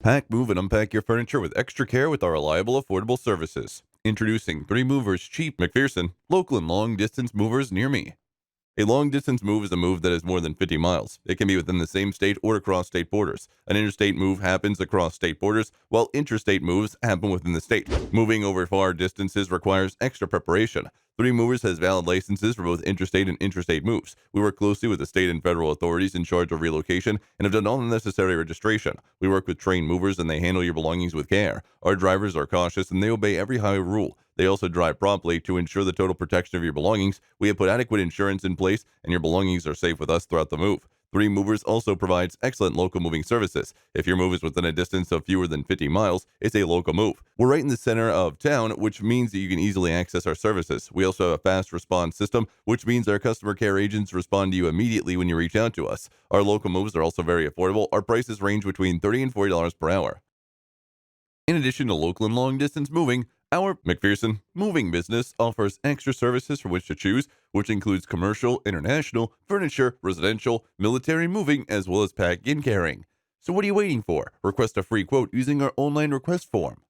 Pack, move, and unpack your furniture with extra care with our reliable, affordable services. Introducing 3 Movers Cheap McPherson, local and long distance movers near me. A long distance move is a move that is more than 50 miles. It can be within the same state or across state borders. An interstate move happens across state borders, while interstate moves happen within the state. Moving over far distances requires extra preparation. 3 Movers has valid licenses for both interstate and intrastate moves. We work closely with the state and federal authorities in charge of relocation and have done all the necessary registration. We work with trained movers and they handle your belongings with care. Our drivers are cautious and they obey every highway rule. They also drive promptly to ensure the total protection of your belongings. We have put adequate insurance in place, and your belongings are safe with us throughout the move. 3 Movers also provides excellent local moving services. If your move is within a distance of fewer than 50 miles, it's a local move. We're right in the center of town, which means that you can easily access our services. We also have a fast response system, which means our customer care agents respond to you immediately when you reach out to us. Our local moves are also very affordable. Our prices range between $30 and $40 per hour. In addition to local and long distance moving, our McPherson moving business offers extra services for which to choose, which includes commercial, international, furniture, residential, military moving, as well as packing and carrying. So what are you waiting for? Request a free quote using our online request form.